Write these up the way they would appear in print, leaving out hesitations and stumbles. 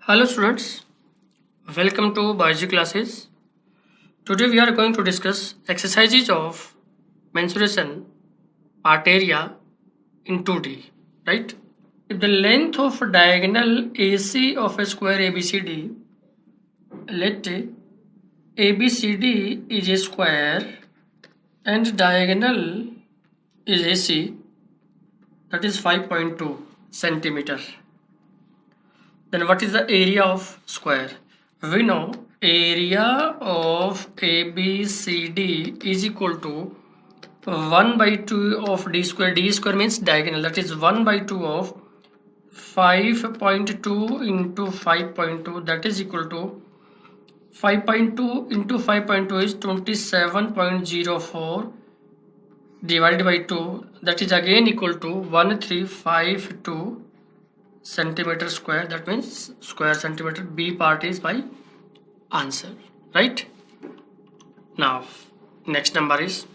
Hello students, welcome to biology classes. Today we are going to discuss exercises of mensuration part area in 2D, right? If the length of diagonal AC of a square ABCD, let ABCD is a square and diagonal is AC, that is 5.2 centimeter. Then what is the area of square? We know area of ABCD is equal to 1 by 2 of d square. D square means diagonal, that is 1 by 2 of 5.2 into 5.2, that is equal to 5.2 into 5.2 is 27.04 divided by 2, that is again equal to 1352 centimeter square. That means square centimeter. B part is my answer, right? Now next number is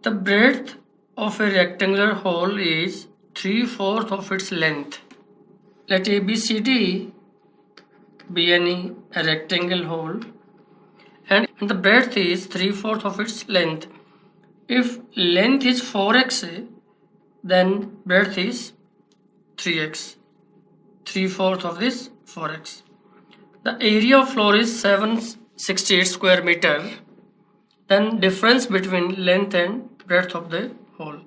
the breadth of a rectangular hole is 3/4 of its length. Let ABCD be a rectangle hole and the breadth is 3/4 of its length. If length is 4x, then breadth is 3x. 3/4 of this 4x. The area of floor is 768 square meter. Then difference between length and breadth of the hole.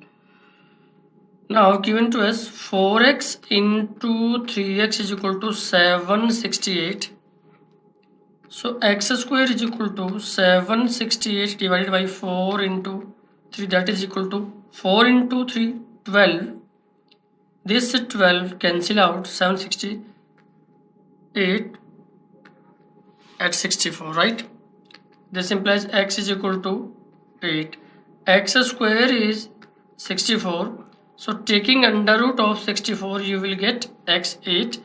Now given to us 4x into 3x is equal to 768. So x square is equal to 768 divided by 4 into 3, that is equal to 4 into 3, 12. This 12 cancel out, 768 at 64, right? This implies x is equal to 8. X square is 64. So taking under root of 64, you will get x8.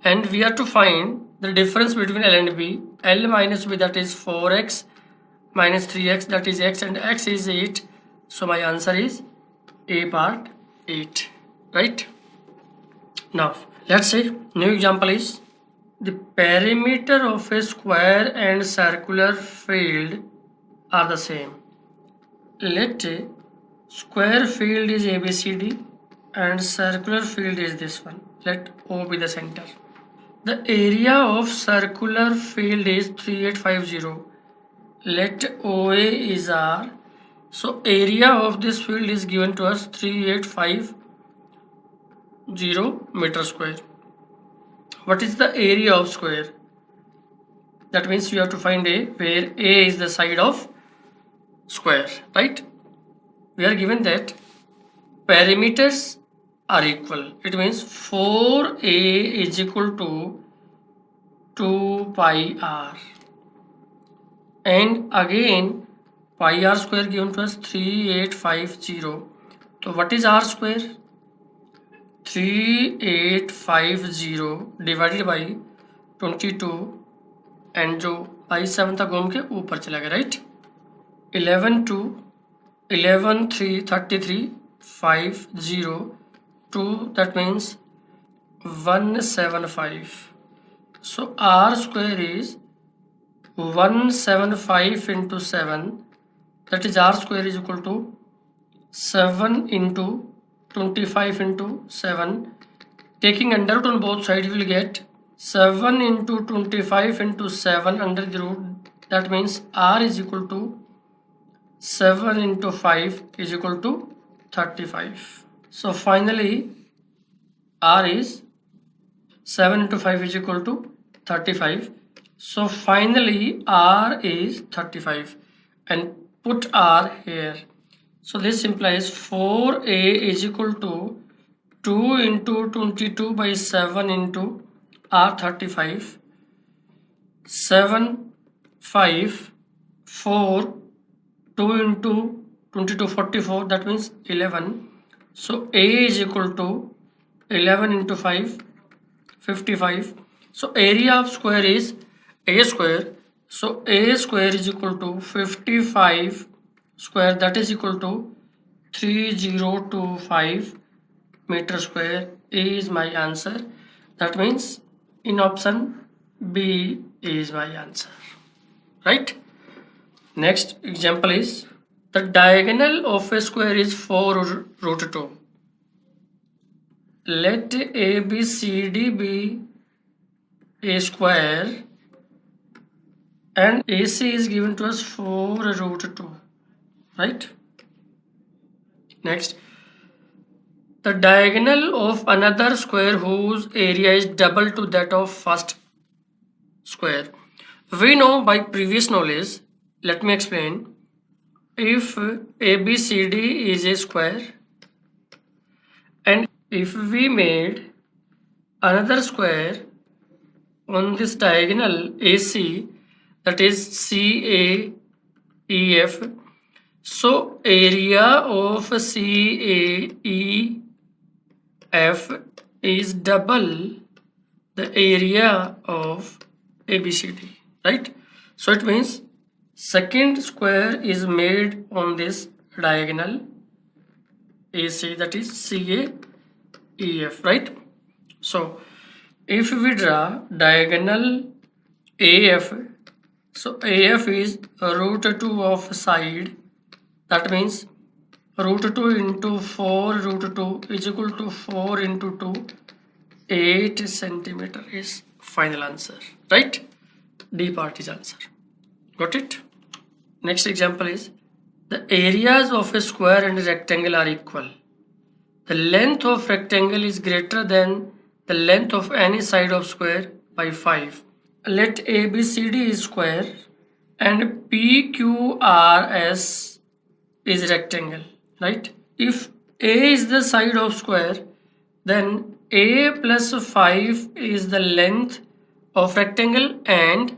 And we are to find the difference between L and B. L minus B, that is 4x minus 3x, that is x, and x is 8. So my answer is A part 8. Right? Now let's say new example is the perimeter of a square and circular field are the same. Let square field is ABCD and circular field is this one. Let O be the center. The area of circular field is 3850. Let OA is R. So area of this field is given to us 3850 meter square. What is the area of square? That means you have to find A, where A is the side of square, right? We are given that perimeters are equal. It means 4A is equal to 2 pi r. And again pi r square given to us 3850. So what is r square? 3850 divided by 22 and जो by 7 था घूम के ऊपर चला गया, right? 11 2 11 3 33 50 2, that means 175. So r square is 175 into 7, that is r square is equal to 7 into 25 into 7. Taking under root on both sides, you will get 7 into 25 into 7 under the root. That means r is equal to 7 into 5 is equal to 35. So finally r is 7 into 5 is equal to 35. So finally r is 35 and put r here. So this implies 4A is equal to 2 into 22 by 7 into R35. 7, 5, 4, 2 into 22, 44, that means 11. So A is equal to 11 into 5, 55. So area of square is A square. So A square is equal to 55 square, that is equal to 3025 meter square. A is my answer. That means in option B is my answer, right? Next example is the diagonal of a square is 4 root 2. Let ABCD be a square and AC is given to us 4 root 2, right? Next, the diagonal of another square whose area is double to that of first square. We know by previous knowledge, let me explain. If ABCD is a square and if we made another square on this diagonal AC, that is CAEF, so area of CAEF is double the area of ABCD, right? So it means second square is made on this diagonal AC, that is CAEF, right? So if we draw diagonal AF, so AF is root 2 of side, that means root 2 into 4 root 2 is equal to 4 into 2, 8 centimeter is final answer, right? D part is answer. Got it? Next example is the areas of a square and a rectangle are equal. The length of rectangle is greater than the length of any side of square by 5. Let ABCD is square and PQRS is rectangle, right? If A is the side of square, then A plus 5 is the length of rectangle and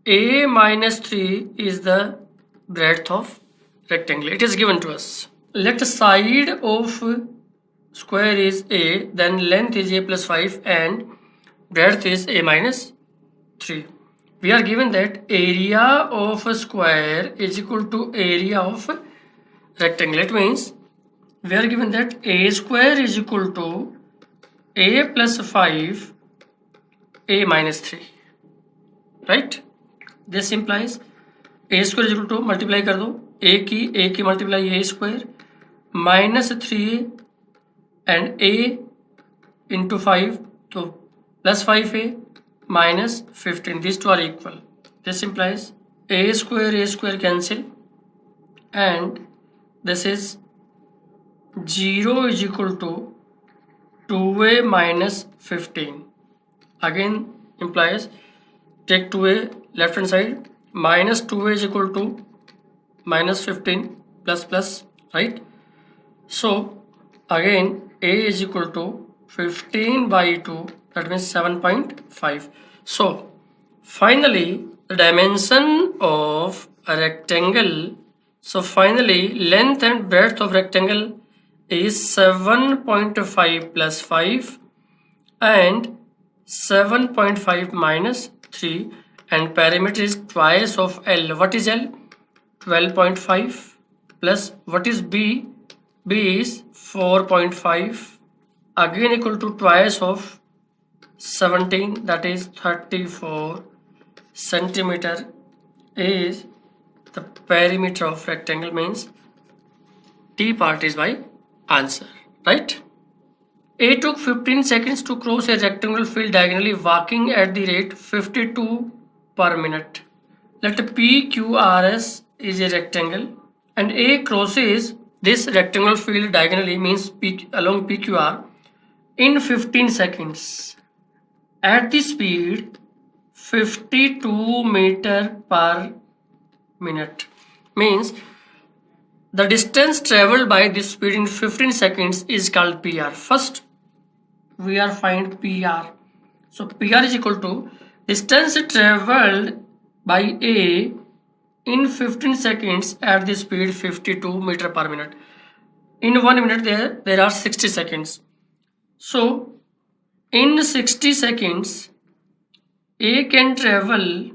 A minus 3 is the breadth of rectangle. It is given to us. Let the side of square is A, then length is A plus 5 and breadth is A minus 3. We are given that area of a square is equal to area of rectangle. It means we are given that A square is equal to A plus 5 A minus 3, right? This implies A square is equal to, multiply कर दो A की multiply A square minus 3 and A into 5, so plus 5A minus 15, these two are equal. This implies A square cancel and this is 0 is equal to 2A minus 15. Again implies take 2A left hand side, minus 2A is equal to minus 15 plus, right? So again A is equal to 15 by 2, that means 7.5. So finally the dimension of a rectangle, so finally length and breadth of rectangle is 7.5 plus 5 and 7.5 minus 3 and perimeter is twice of L. What is L? 12.5 plus what is B? B is 4.5, again equal to twice of 17, that is 34 centimeter is the perimeter of rectangle, means D part is my answer, right? A took 15 seconds to cross a rectangular field diagonally walking at the rate 52 per minute. Let PQRS is a rectangle and A crosses this rectangular field diagonally, means along PQR, in 15 seconds at the speed 52 meter per minute, means the distance traveled by this speed in 15 seconds is called PR. First we are find PR. So PR is equal to distance traveled by A in 15 seconds at the speed 52 meter per minute. In 1 minute there are 60 seconds. So in 60 seconds A can travel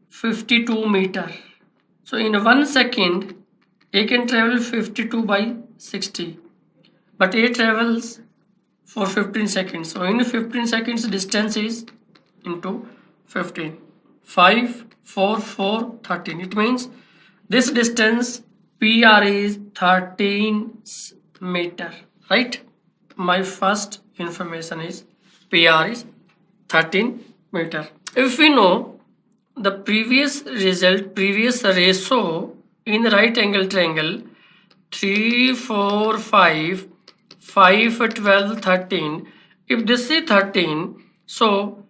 52 meter. So in 1 second A can travel 52 by 60, but A travels for 15 seconds. So in 15 seconds distance is into 15. 5, 4, 4, 13. It means this distance PR is 13 meter, right? My first information is PR is 13 meter. If we know the previous ratio in right angle triangle 3, 4, 5, 5, 12, 13. If this is 13, so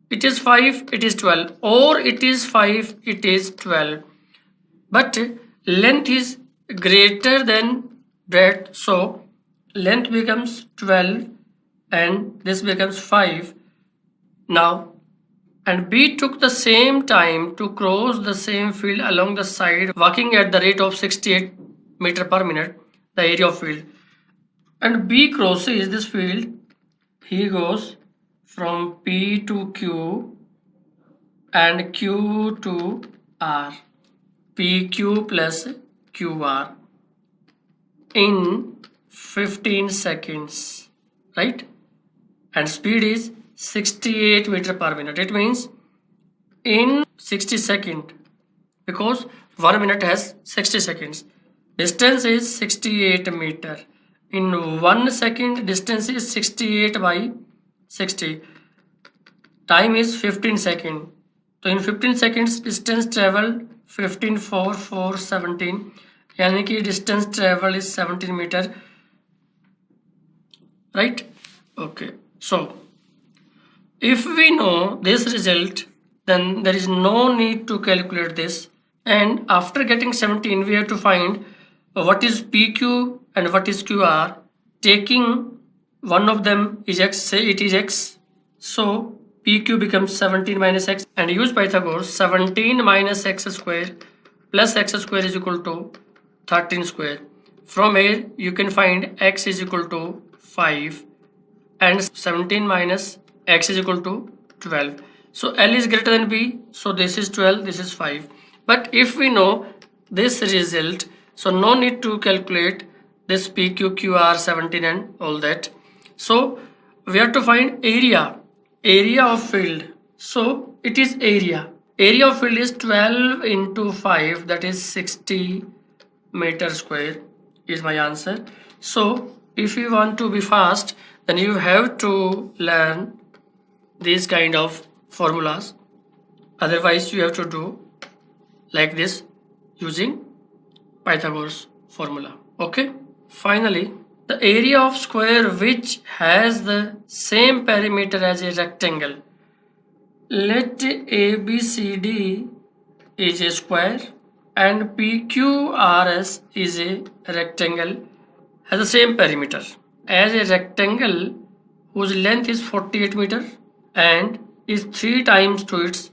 it is 5, it is 12, or it is 5, it is 12. But length is greater than breadth, so length becomes 12 and this becomes 5. Now, and B took the same time to cross the same field along the side, walking at the rate of 68 meter per minute, the area of field. And B crosses this field, he goes from P to Q and Q to R, PQ plus QR in 15 seconds, right? And speed is 68 meter per minute. It means in 60 seconds, because 1 minute has 60 seconds, distance is 68 meter. In 1 second, distance is 68 by 60. Time is 15 seconds. So in 15 seconds, distance travel 15, 4, 4, 17. यानी कि distance travel is 17 meter. Right? Okay. So if we know this result, then there is no need to calculate this. And after getting 17, we have to find what is PQ and what is QR. Taking one of them is x, say it is x. So PQ becomes 17 minus x, and use Pythagoras. 17 minus x square plus x square is equal to 13 square. From here you can find x is equal to 5 and 17 minus x is equal to 12. So L is greater than B, so this is 12, this is 5. But if we know this result, so no need to calculate this PQ, QR, 17 and all that. So we have to find area of field. So it is area of field is 12 into 5, that is 60 meter square is my answer. So if you want to be fast, then you have to learn these kind of formulas. Otherwise you have to do like this using Pythagoras formula. Okay. Finally, the area of square which has the same perimeter as a rectangle. Let ABCD is a square and PQRS is a rectangle, has the same perimeter as a rectangle whose length is 48 meter and is 3 times to its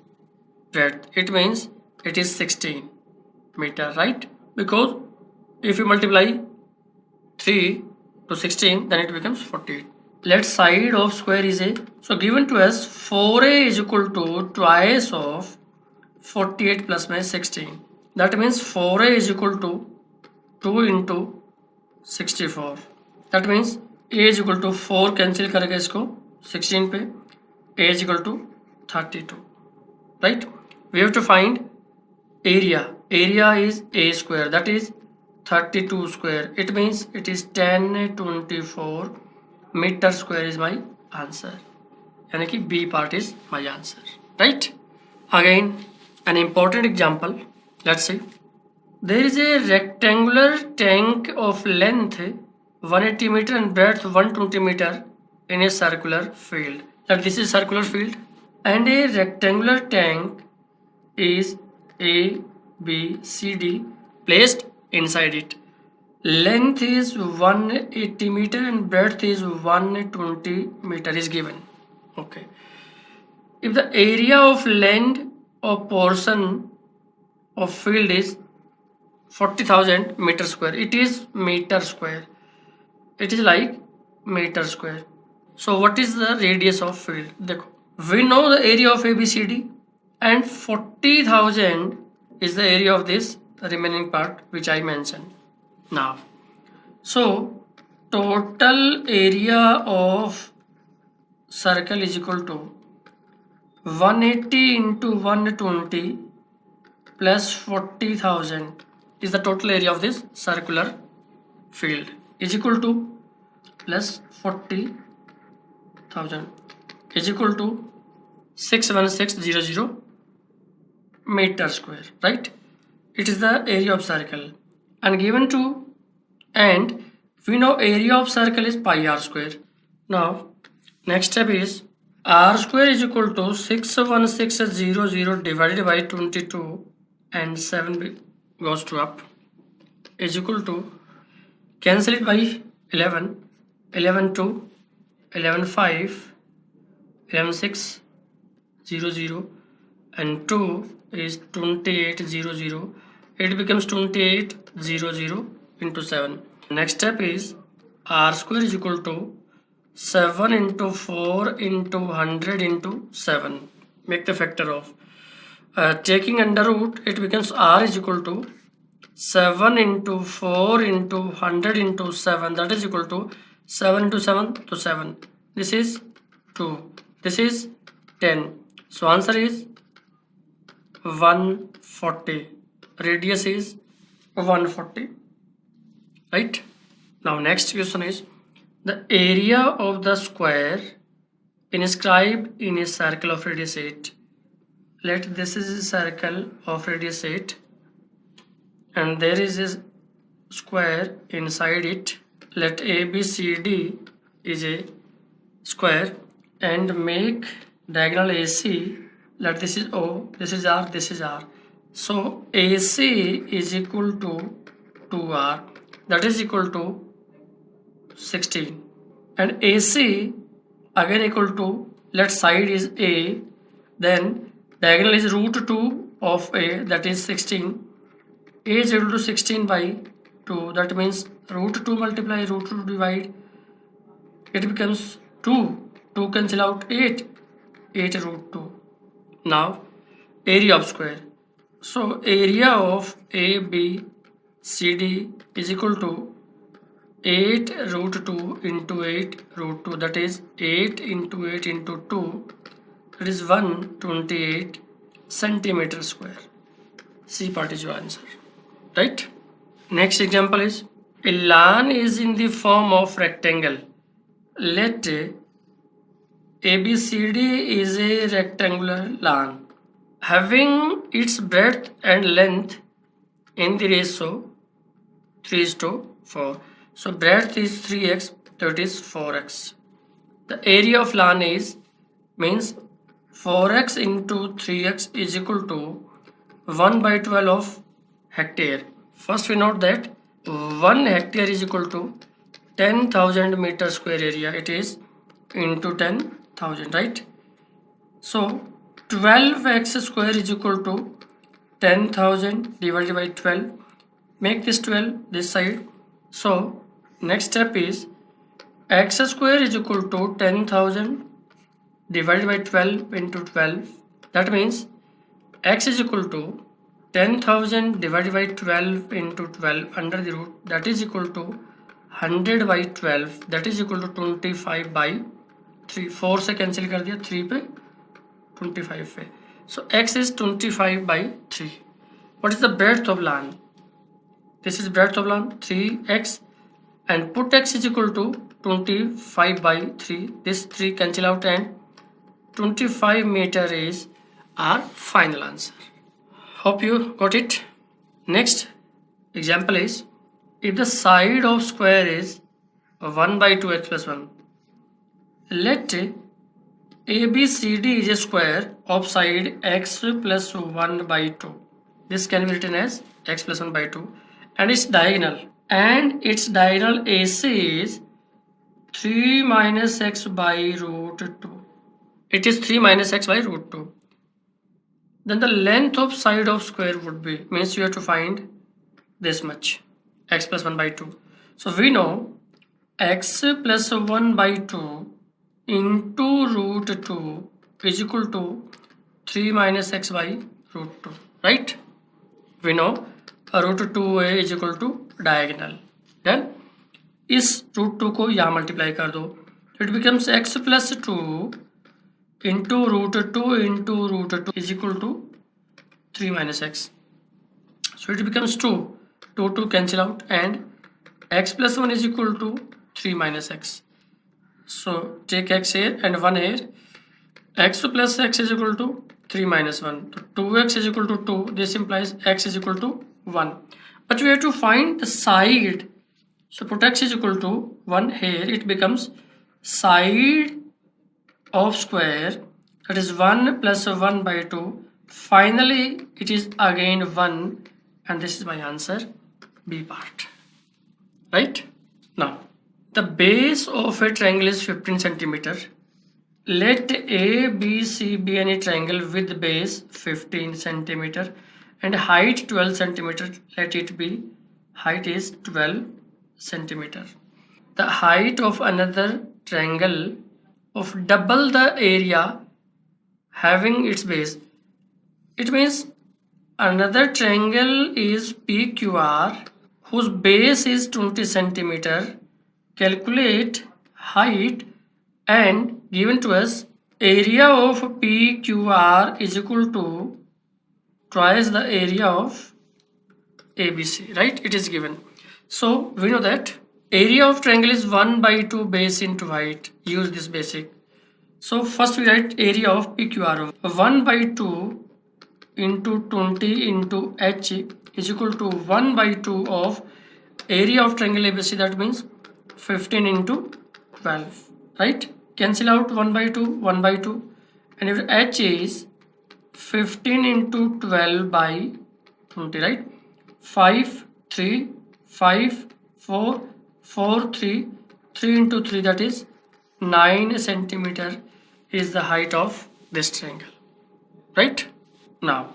breadth. It means it is 16 meter, right? Because if you multiply 3 to 16, then it becomes 48. Let side of square is a, so given to us 4a is equal to twice of 48 plus minus 16. That means 4a is equal to 2 into 64. That means a is equal to 4 cancel करेगा इसको 16 पे, a is equal to 32, right? We have to find area. Area is a square, that is 32 square. It means it is 1024 meter square is my answer. यानी कि B part is my answer, right? Again, an important example. Let's see. There is a rectangular tank of length 180 meter and breadth 120 meter in a circular field. That this is circular field, and a rectangular tank is A, B, C, D placed inside it. Length is 180 meter and breadth is 120 meter is given. Okay. If the area of land or portion of field is 40,000 meter square, it is meter square. It is like meter square. So what is the radius of field? देखो, we know the area of ABCD and 40,000 is the area of this remaining part which I mentioned now. So total area of circle is equal to 180 into 120 plus 40,000 is the total area of this circular field is equal to plus 40,000 is equal to 61600 meter square, right? It is the area of circle and given to, and we know area of circle is pi r square. Now next step is r square is equal to 61600 divided by 22 and 7 goes to up is equal to, cancel it by 11, 11 2, 11 5, 11 6 00 and 2 is 2800. It becomes 2800 into 7. Next step is r square is equal to 7 into 4 into 100 into 7. Make the factor of taking under root, it becomes r is equal to 7 into 4 into 100 into 7, that is equal to 7 into 7 to 7. This is 2. This is 10. So answer is 140. Radius is 140. Right? Now next question is the area of the square inscribed in a circle of radius 8. Let this is a circle of radius 8 and there is a square inside it. Let ABCD is a square and make diagonal AC. Let this is O, this is R, this is R. So AC is equal to 2R, that is equal to 16, and AC again equal to, let side is A, then diagonal is root 2 of A, that is 16. A is equal to 16 by 2, that means root 2 multiply root 2 divide, it becomes 2, 2 cancel out 8, 8 root 2. Now area of square, so area of ABCD is equal to 8 root 2 into 8 root 2, that is 8 into 8 into 2, that is 128 centimeter square. C part is your answer, right? Next example is a lawn is in the form of rectangle. Let ABCD is a rectangular lawn having its breadth and length in the ratio 3:4. So breadth is 3x, that is 4x. The area of lawn is, means 4x into 3x is equal to 1 by 12 of hectare. First we note that 1 hectare is equal to 10,000 meter square area. It is into 10,000, right? So 12x square is equal to 10,000 divided by 12. Make this 12 this side. So next step is x square is equal to 10,000 divided by 12 into 12. That means x is equal to 10,000 divided by 12 into 12 under the root, that is equal to 100 by 12, that is equal to 25 by 3. 4 से cancel कर दिया, 3 पे 25 पे. So x is 25 by 3. What is the breadth of lawn? This is breadth of lawn 3x, and put x is equal to 25 by 3. This 3 cancel out and 25 meter is our final answer. Hope you got it. Next example is, if the side of square is 1 by 2x plus 1, let ABCD is a square of side x plus 1 by 2. This can be written as x plus 1 by 2, and its diagonal AC is 3 minus x by root 2. It is 3 minus x by root 2. Then the length of side of square would be, means you have to find this much, x plus 1 by 2. So we know x plus 1 by 2 into root 2 is equal to 3 minus x by root 2, right? We know root 2a is equal to diagonal. Then इस root 2 को यहाँ multiply कर दो, it becomes x plus 2 into root 2 into root 2 is equal to 3 minus x. So it becomes 2. 2 cancel out, and x plus 1 is equal to 3 minus x. So take x here and 1 here. X plus x is equal to 3 minus 1. So 2x is equal to 2. This implies x is equal to 1. But we have to find the side. So put x is equal to 1 here. It becomes side of square, that is 1 plus 1 by 2. Finally it is again 1, and this is my answer, B part. Right? Now the base of a triangle is 15 centimeter. Let A, B, C be any triangle with base 15 centimeter and height 12 centimeter. Let it be height is 12 centimeter. The height of another triangle of double the area having its base. It means another triangle is PQR whose base is 20 centimeter. Calculate height, and given to us area of PQR is equal to twice the area of ABC, right? It is given. So we know that area of triangle is 1 by 2 base into height. Use this basic. So first we write area of PQR. 1 by 2 into 20 into H is equal to 1 by 2 of area of triangle ABC. That means 15 into 12, right? Cancel out 1 by 2, 1 by 2, and if H is 15 into 12 by 20, right? 5, 3, 5, 4, 4, 3, 3 into 3, that is 9 centimeter is the height of this triangle, right? Now,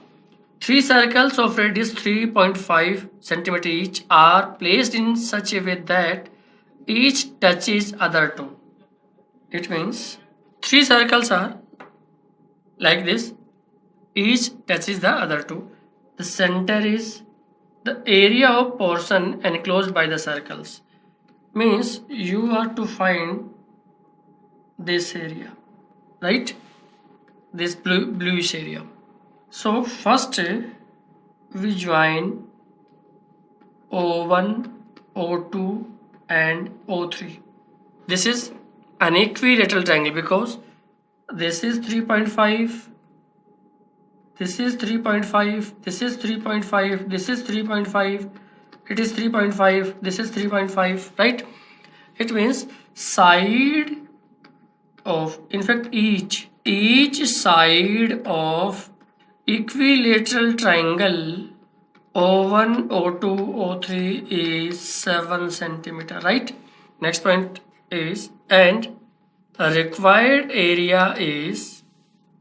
three circles of radius 3.5 centimeter each are placed in such a way that each touches other two. It means three circles are like this, each touches the other two. The center is the area of portion enclosed by the circles. Means you are to find this area, right? This bluish area. So first we join O1, O2 and O3. This is an equilateral triangle because this is 3.5, this is 3.5, this is 3.5, this is 3.5, it is 3.5, this is 3.5, right? It means side of, in fact each side of equilateral triangle O1, O2, O3 is 7 centimeter, right? Next point is, and required area is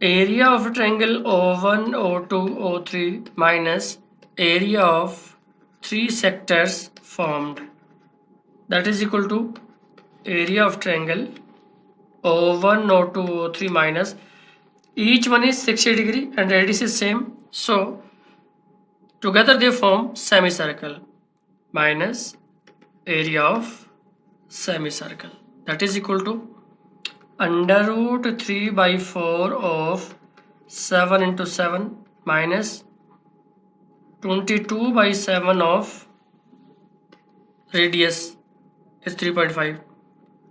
area of triangle O1, O2, O3 minus area of three sectors formed. That is equal to area of triangle O1, O2, O3 minus each one is 60 degree and radius is same. So together they form semicircle minus area of semicircle. That is equal to under root 3 by 4 of 7 into 7 minus 22 by 7 of radius is 3.5.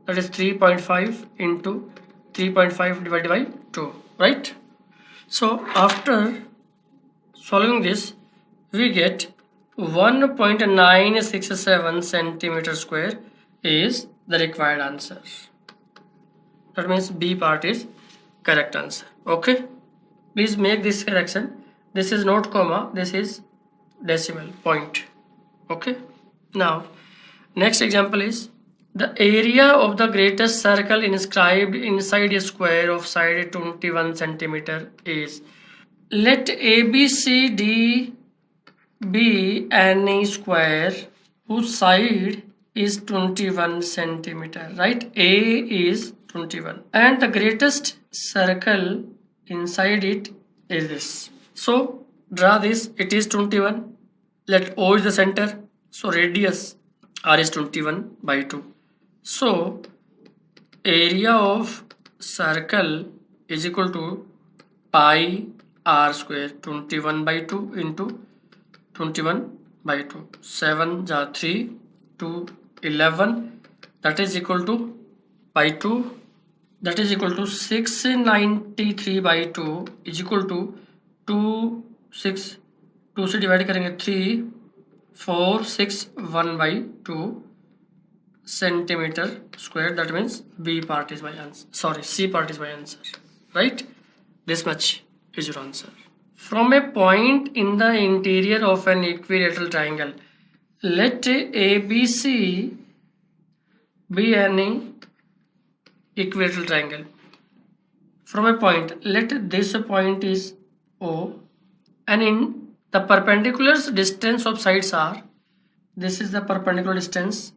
That is 3.5 into 3.5 divided by 2, right? So after solving this, we get 1.967 centimeter square is the required answer. That means B part is correct answer. Okay, please make this correction. This is not comma, this is decimal point. Okay, now next example is the area of the greatest circle inscribed inside a square of side 21 centimeter is. Let ABCD be any square whose side is 21 centimeter, right? A is 21 and the greatest circle inside it is this. So draw this, it is 21. Let O is the center, so radius R is 21 by 2. So area of circle is equal to pi r square 21 by 2 into 21 by 2. 7 ja 3 to 11, that is equal to by 2, that is equal to 693 by 2 is equal to 2 से divide करेंगे 3 4 6 1 by 2 centimeter square. That means B part is my answer. Sorry, C part is my answer. Right? This much is your answer. From a point in the interior of an equilateral triangle, let ABC be an equilateral triangle. From a point, let this point is O, and in the perpendicular distance of sides are, this is the perpendicular distance,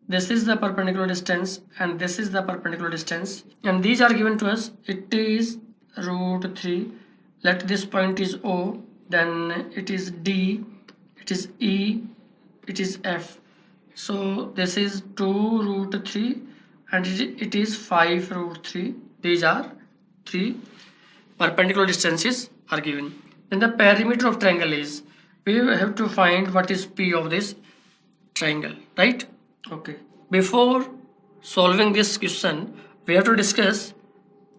this is the perpendicular distance, and this is the perpendicular distance, and these are given to us. It is root 3. Let this point is O, then it is D, it is E, it is F. So this is 2 root 3 and it is 5 root 3. These are 3 perpendicular distances are given. Then the perimeter of triangle is, we have to find what is P of this triangle, right? Okay. Before solving this question, we have to discuss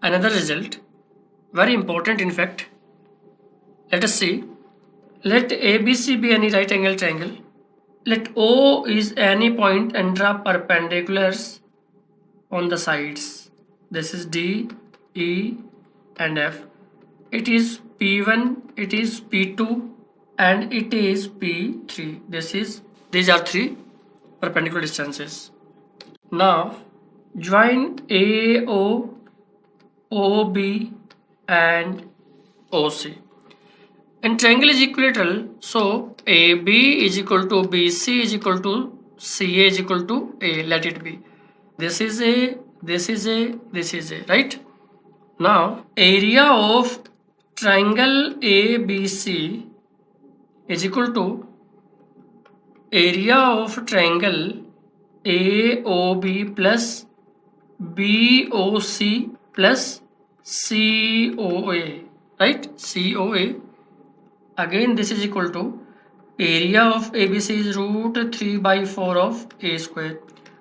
another result, very important in fact. Let us see. Let ABC be any right angle triangle. Let O is any point and draw perpendiculars on the sides. This is D, E and F. It is P1, it is P2 and it is P3. These are 3 perpendicular distances. Now join AO, OB and OC. And triangle is equilateral, so AB is equal to BC is equal to CA is equal to A. Let it be. This is A, this is A, this is A, right? Now area of triangle ABC is equal to area of triangle AOB plus BOC plus COA, right? COA. Again this is equal to area of ABC is root 3 by 4 of A square,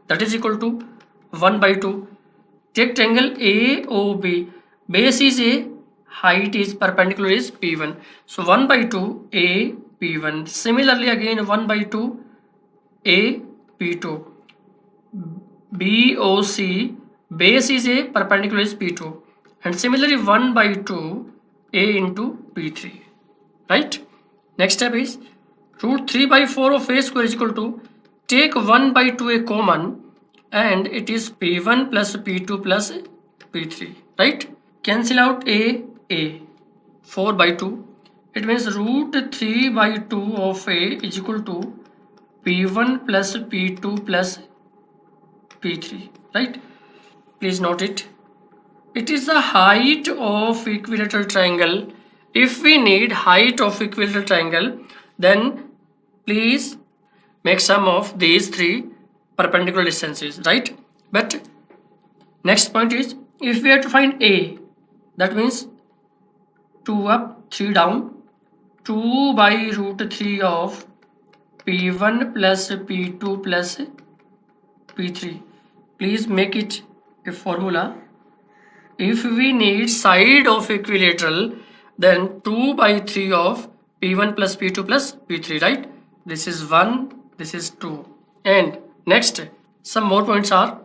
that is equal to 1 by 2. Take triangle AOB, base is A, height is perpendicular is P1, so 1 by 2 A P1. Similarly again 1 by 2 A P2. BOC, base is A, perpendicular is P2, and similarly 1 by 2 A into P3, right? Next step is root 3 by 4 of A square is equal to, take 1 by 2 A common and it is P1 plus P2 plus P3, right? Cancel out A, 4 by 2. It means root 3 by 2 of A is equal to P1 plus P2 plus P3, right? Please note it. It is the height of equilateral triangle. If we need height of equilateral triangle, then please make sum of these 3 perpendicular distances, right? But next point is, if we have to find A, that means 2 up 3 down, 2 by root 3 of P1 plus P2 plus P3. Please make it a formula. If we need side of equilateral, then 2 by 3 of P1 plus P2 plus P3, right? This is 1, this is 2. And next, some more points are,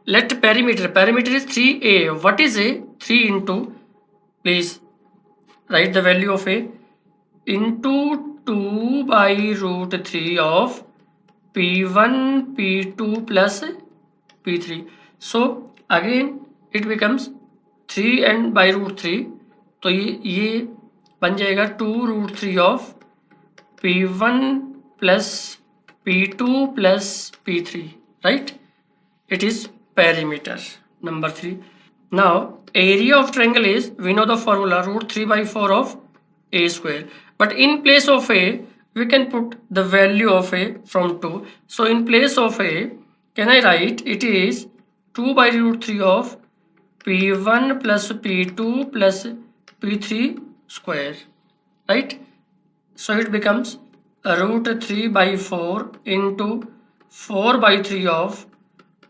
let perimeter is 3A. What is A? 3 into, please write the value of A, into 2 by root 3 of P1 P2 plus P3. So again it becomes 3 and by root 3, तो ये बन जाएगा 2 root 3 of P1 plus P2 plus P3, right? It is perimeter. Number 3. Now area of triangle is, we know the formula, root 3 by 4 of A square, but in place of A we can put the value of A from 2. So in place of A, can I write it is 2 by root 3 of P1 plus P2 plus P3 square, right? So it becomes root 3 by 4 into 4 by 3 of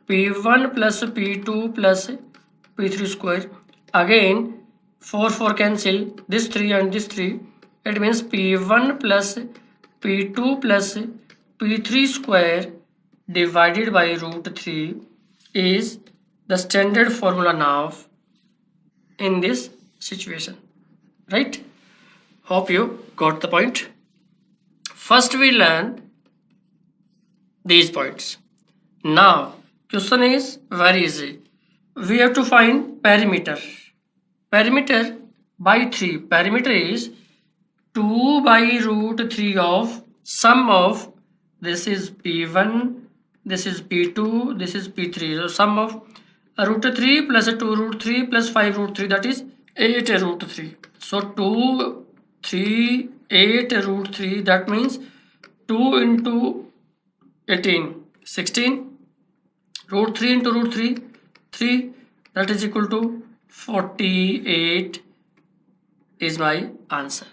P1 plus P2 plus P3 square. Again 4 cancel, this 3 and this 3. It means P1 plus P2 plus P3 square divided by root 3 is the standard formula now in this situation, right? Hope you got the point. First we learn these points. Now question is very easy. We have to find perimeter. Perimeter by 3. Perimeter is 2 by root 3 of sum of, this is P1, this is P2, this is P3. So sum of root 3 plus 2 root 3 plus 5 root 3, that is 8 root 3. So 2, 3, 8 root 3, that means 2 into 18, 16. Root 3 into root 3, 3, that is equal to 48 is my answer,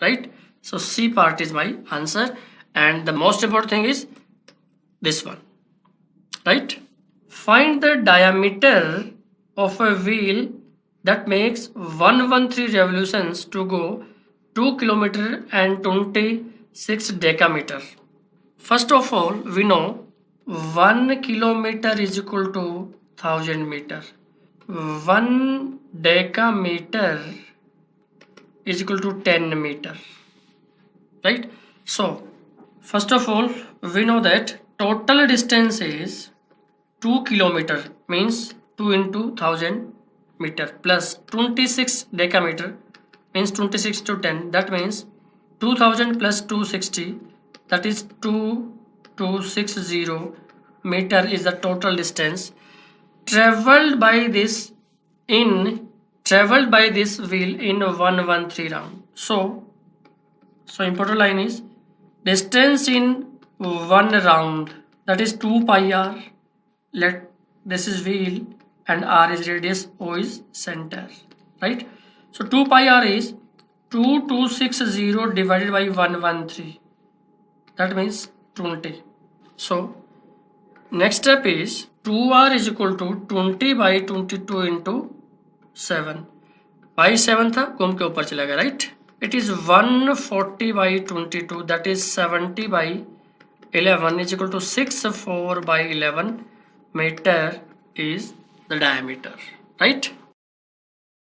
right? So C part is my answer, and the most important thing is this one, right? Find the diameter of a wheel that makes 113 revolutions to go 2 kilometer and 26 decameter. First of all, we know 1 kilometer is equal to 1000 meter. 1 decameter is equal to 10 meter, right? So first of all, we know that total distance is 2 kilometer, means 2 into 1000 meter, plus 26 decameter means 26 to 10, that means 2000 plus 260, that is 2260 meter is the total distance traveled by this wheel in 113 round. So important line is distance in 1 round, that is 2 pi r. Let this is wheel and r is radius, o is center, right? So 2 pi r is 2260 divided by 113, that means 20. So next step is 2r is equal to 20 by 22 into 7. By 7 था, घूम के ऊपर चला गया, right? It is 140 by 22, that is 70 by 11 is equal to 64 by 11 meter is the diameter, right?